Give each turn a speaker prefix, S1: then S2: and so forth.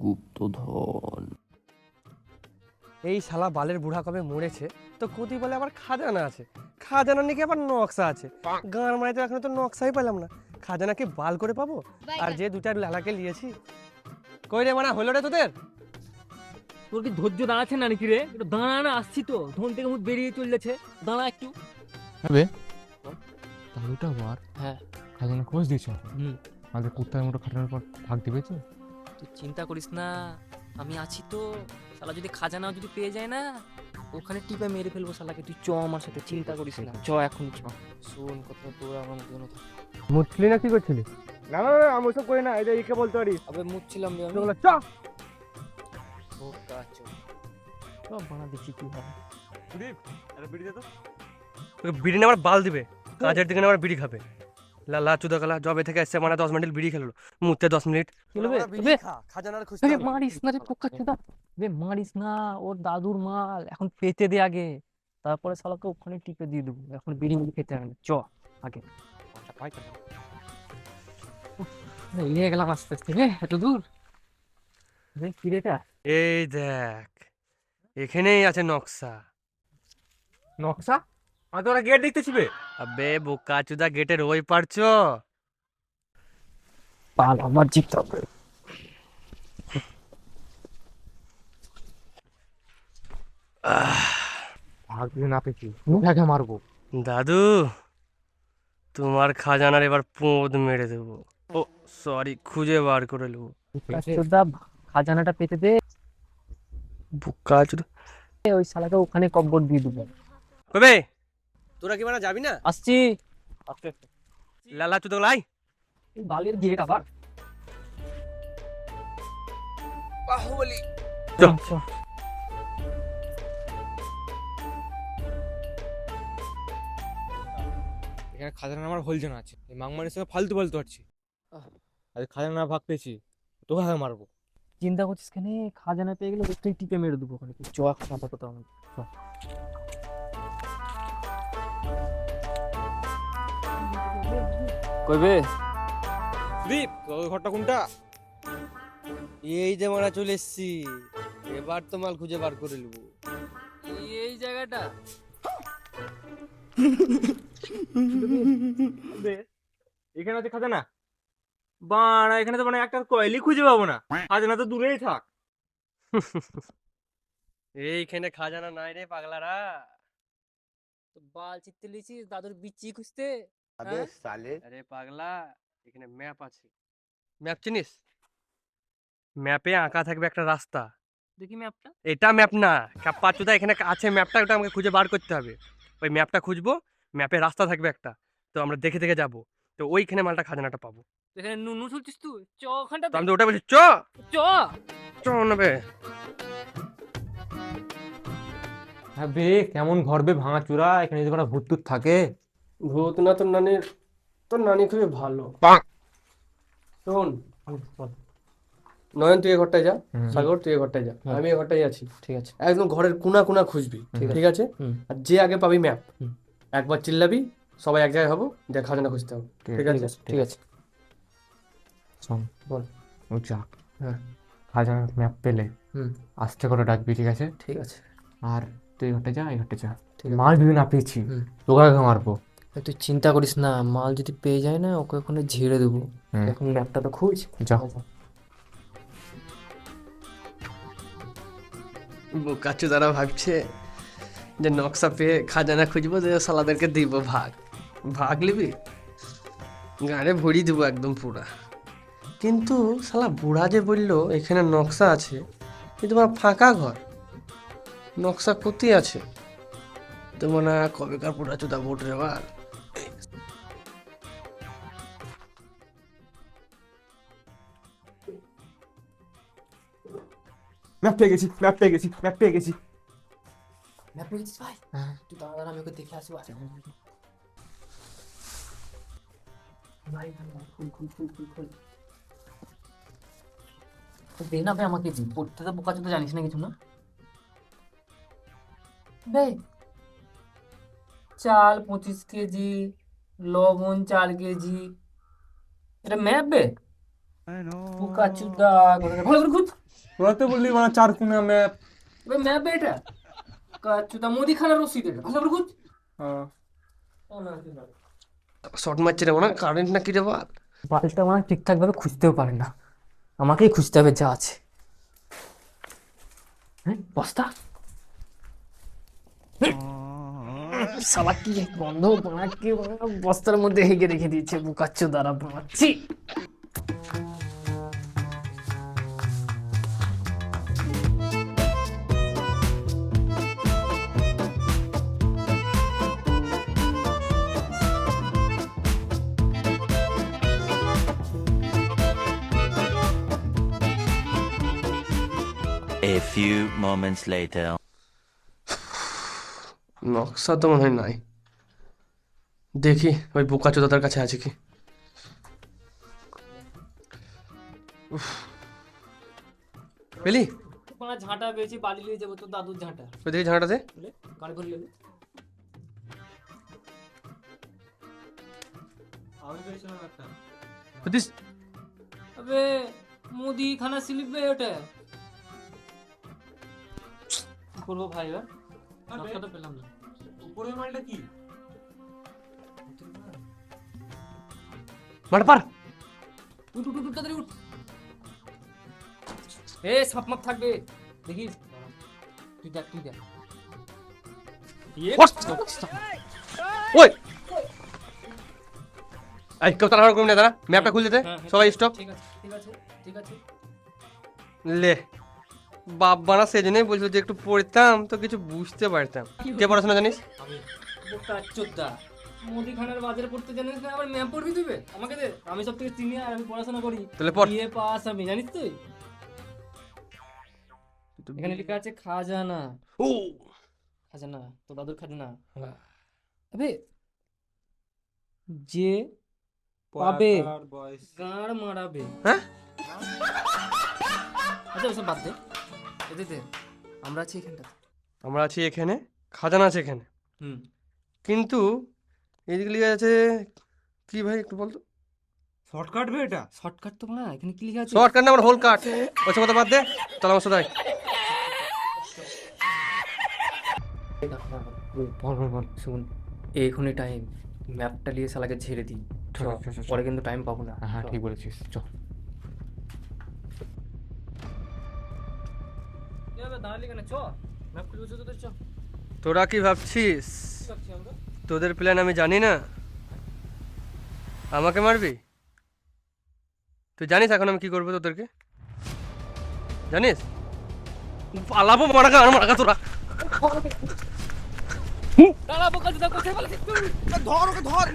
S1: গুপ্তধন।
S2: এই শালা বালের বুড়া কবে মরেছে তো কুতি বলে আবার খাজানা আছে, খাজানা নাকি আবার নকশা আছে। গাঁর মাঝে তো এখন তো নকশাই পেলাম না, খাজানা কি বাল করে পাবো? আর যে দুটা লালাকে নিয়েছি, কই রে মানা হলো রে তোদের?
S3: তোর কি ধৈর্য দাঁড়াচ্ছে না নাকি রে? একটু দাঁড়া না, আসছি তো, ধন থেকে মুখ বেরিয়ে চলেছে, দাঁড়া একটু।
S4: হবে তাহলে আবার
S3: হ্যাঁ।
S4: খাজানা খোঁজ দিয়েছ,
S3: হুম।
S4: আমাদের কুত্তার মতো খাটানোর পর ভাগ দিবে তো?
S3: তুই চিন্তা করিস না, আমি আছি তো। শালা যদি খাজানাও যদি পেয়ে যায় না, ওখানে টিপে মেরে ফেলবো শালাকে। তুই চ আমার সাথে, চিন্তা করিস না, চ এখন চ। শোন কথা, তোর আমার জন্য থাক।
S2: মুছলি না কি করছিলি? না না আমি ওসব করি না, এটা একে বলতে পারি।
S3: আবে মুচ্ছিলাম রে আমি।
S2: চ
S3: বোকা চো। সব বানা দেখি কি হবে।
S2: বিড়ি নেবার বাল দিবে, কাজের দিকে আবার বিড়ি খাবে। লালা চুদাকালা জবে থেকে এসছে মানে 10 মিনিট বিড়ি খেলো, মুতে 10 মিনিট খাজানার খুঁজতে হবে।
S3: মারিস না রে পোকা চোদা, বে মারিস না। ওর দাদুর মাল এখন পেতে দে আগে, তারপরে শালাকে ওখানে টিপে দিয়ে দেবো। এখন বিড়ি মিড়ি খেতে হবে না, চ আগে। নিয়ে গেলাম আস্তে আস্তে, এত দূর কি রেটা?
S2: এই দেখ, এখানেই আছে নকশা।
S4: নকশা? আর তোরা গেট দেখতেছি বে?
S2: আবে বোকা চুদা, গেটের ওই পারছ?
S3: পাল আমার জিততে হবে।
S4: ভাগ দিলে না পেয়েছি মুখে মারবো।
S2: দাদু, তোমার খাজানার এবার পোঁদ মেরে দেবো। ও সরি, খুঁজে বার করে নেবো।
S3: চোদা, খাজানাটা পেতে দে,
S2: বোকা চুদা
S3: ওই শালাকে ওখানে কব্বর দিয়ে দেবো।
S2: কবে তোরা কি মানে যাবি না?
S3: আসছি।
S2: লালা চুদা লাই
S3: এই বালের গেট আবার।
S2: বাহুবলি।
S3: চ, চ।
S4: এখানে খাজানা আমার হোলজন আছে, এই মাংমানের সঙ্গে ফালতু ফালতু হাঁটছি। আজ খাজানা ভাগ পেয়েছি, তোকে হাতে মারবো।
S3: চিন্তা করছিস কেন? খাজানা পেয়ে গেলে ওটাই টিপে মেরে দেবো ওখানে। চ এখন আপাতত আমার, চ। কইবে
S2: দীপ তোর ঘরটা কোনটা? এই যে মারা চলে এসছি, এবার তো মাল খুঁজে বার করে নেবো।
S3: এই জায়গাটা?
S4: এখানে আছে খাজানা? বাড়া, এখানে তো মানে একটা কয়েলই খুঁজে পাবো না, খাজানা তো দূরেই থাক।
S2: এইখানে খাজানা নাই রে পাগলারা।
S3: তো বাল চিত্তে লিছিস দাদুর বিচি খুঁজতে?
S2: আরে পাগলা, এখানে ম্যাপ আছে। ম্যাপ চিনিস? ম্যাপে আঁকা থাকবে একটা রাস্তা।
S3: দেখি ম্যাপটা।
S2: এটা ম্যাপ না, কাপ্পা চুদা, এখানে আছে ম্যাপটা, ওটা আমাকে খুঁজে বার করতে হবে। ওই ম্যাপটা খুঁজবো, ম্যাপে রাস্তা থাকবে একটা, তো আমরা দেখে দেখে যাবো, তো ওইখানে মালটা খাজানাটা পাবো।
S3: এখানে নুনু চলছিস তুই? চ ওখানটা,
S2: তো আমি তো ওটা বলছি, চ
S3: চ।
S2: চ নেবে।
S4: হ্যাঁ বে, কেমন ঘর বে ভাঙা চূড়া, এখানে যদি কোনো ভূত টুত থাকে।
S2: ভূত না, তোর নানি খুবই ভালো। শোন নয়ন, তুই এ ঘরটায় যা, সাগর তুই এ ঘরটায় যা, আমি এ ঘরটায় আছি।
S3: ঠিক আছে।
S2: একদম ঘরের কোনা কোনা খুঁজবি, ঠিক আছে? আর যে আগে পাবি ম্যাপ, একবার চিল্লাবি, সবাই এক জায়গায় হবো, যে খাজানা খুঁজতে হবে। ঠিক আছে?
S3: ঠিক আছে।
S4: শোন,
S2: বল।
S4: ও যাক,
S2: হ্যাঁ।
S4: খাজানার ম্যাপ পেলে
S2: হুম,
S4: আস্তে করে ডাকবি, ঠিক আছে?
S2: ঠিক আছে।
S4: আর তুই এই ঘরটা যা, এই ঘরটা যা,
S2: ঠিক আছে।
S4: মাল যদি না পেয়েছি
S2: হুম।
S4: তোকে আগে মারবো।
S3: তুই চিন্তা করিস না, মাল যদি পেয়ে যায় না, ওকে ওখানে ঝেড়ে দেবো। এখন ম্যাপটা তো খুঁজ।
S4: যা।
S2: বোকাচু দ্বারা ভাবছে যে নকশা পেয়ে খাজানা খুঁজবো, যে সালাদেরকে দিব ভাগ। ভাগ নিবি, গাড়ে ভরি দেবো একদম পুরা। কিন্তু শালা বুড়া যে বললো এখানে নকশা আছে, কিন্তু আমার ফাঁকা ঘর, নকশা কোথায় আছে? তো মনে হয় কবেকার পুরা চুদা ভোট রেবার।
S4: ম্যাপ পেয়ে গেছি, ম্যাপ পেয়ে গেছি, ম্যাপ পেয়ে গেছি।
S3: ম্যাপ পেয়ে গেছিস ভাই? তুই দাঁড়া, আমি ওকে দেখে আসবো। ভাই খুল খুল খুল খুল খুল। দে না ভাই আমাকে, পড়তে তো বোকা চোদা, জানিস না কিছু না। বে, চাল 25 কেজি, লবণ 4 কেজি, এটা ম্যাপ বে? বুকাচুদা ভালো করে খুঁজ
S4: তোরা তো বললি মানে 4 কোনা ম্যাপ।
S3: ম্যাপ এটা কাচুদা মুদিখানা রসিদ এটা ভালো করে খুঁজ
S2: শর্ট মারছে রে মনে কারেন্ট না কি রে বাল।
S3: বালটা মানে ঠিকঠাক ভাবে খুঁজতেও পারে না, আমাকেই খুঁজতে হবে যা আছে। হ্যাঁ বস্তা শালা কি গন্ধ বানাকে বস্তার মধ্যে হেগে রেখে দিয়েছে বুকাচ্ছ দ্বারা বানাচ্ছি।
S1: A few moments later.
S2: নকশা তো মনে হয় নাই, দেখি ওই বোকা চোদার কাছে আছে কি। উফ। পেলি
S3: মানে ঝাঁটা পেয়েছি, বালি নিয়ে যাবো তো দাদুর ঝাঁটা।
S2: ওই দেখি ঝাঁটাতে
S3: গাড়ি ভরে নেবে।
S4: আমি পেয়েছিলাম একটা।
S2: বুঝিস
S3: আবে মুদিখানা স্লিপ বে ওটা কি করবো ভাই এবার, নকশা তো পেলাম না।
S4: উপরের মালটা কি?
S2: মার পার।
S3: উঠ উঠ উঠ তাড়াতাড়ি উঠ। এ সাপ মাপ থাকবে দেখিস, তুই দেখ তুই দেখ।
S2: ওই এই কেউ তাড়াহুড়ো করবি না, দাঁড়া ম্যাপটা খুলে দে,
S3: হ্যাঁ, হ্যাঁ।
S2: সবাই স্টপ।
S3: ঠিক আছে ঠিক আছে ঠিক আছে।
S2: লে বাপ বানা সেজন্যই বলছিল যে একটু পড়তাম তো কিছু বুঝতে পারতাম। কে পড়াশোনা জানিস?
S3: আমি বোকা চোদ্দা মুদিখানার বাজারে পড়তে জানিস না, আবার ম্যাপ পড়বি দিবে আমাকে দে, আমি সব থেকে সিনিয়র, আমি পড়াশোনা করি।
S2: তাহলে পড়।
S3: বিএ পাস আমি, জানিস তুই? এখানে লেখা আছে খাজানা।
S2: ও
S3: খাজানা তো দাদুর খাজানা। আবে যে পাবে
S4: পড়াকার বয়স।
S3: গাঁড় মারাবে।
S2: হ্যাঁ
S3: আচ্ছা ওসব বাদ দে, এতে দে আমরা আছি এখানটাতে।
S2: আমরা আছি এখানে, খাজানা আছে এখানে,
S3: হুম
S2: কিন্তু এদিকে লিখে আছে কি ভাই একটু বলতো।
S4: শর্টকাট বে এটা।
S3: শর্টকাট তো না, এখানে কি লেখা আছে?
S2: শর্টকাট না আমার হোল কাট, ওসব কথা বাদ দে, চল আমার সাথে আয়।
S3: বল বল বল শুন, এখনই টাইম, ম্যাপটা নিয়ে শালাকে ছেড়ে দিই,
S4: চল, চল, চল, চল।
S3: পরে কিন্তু টাইম পাবো না।
S4: হ্যাঁ
S3: চল।
S4: ঠিক বলেছিস, চল।
S3: কি হবে দাঁড়ালি কেন? চ ম্যাপ খুলে বসে তোদের চ।
S2: তোরা কি ভাবছিস
S3: কি ভাবছি আমরা?
S2: তোদের প্ল্যান আমি জানি না? আমাকে মারবি? তুই জানিস এখন আমি কি করবো তোদেরকে? জানিস? পালাবো মারাকা আর মারাকা তোরা।
S3: দাঁড়া বোকা চোদা, কোথায় পালাচ্ছিস তুই?
S4: ধর ওকে ধর।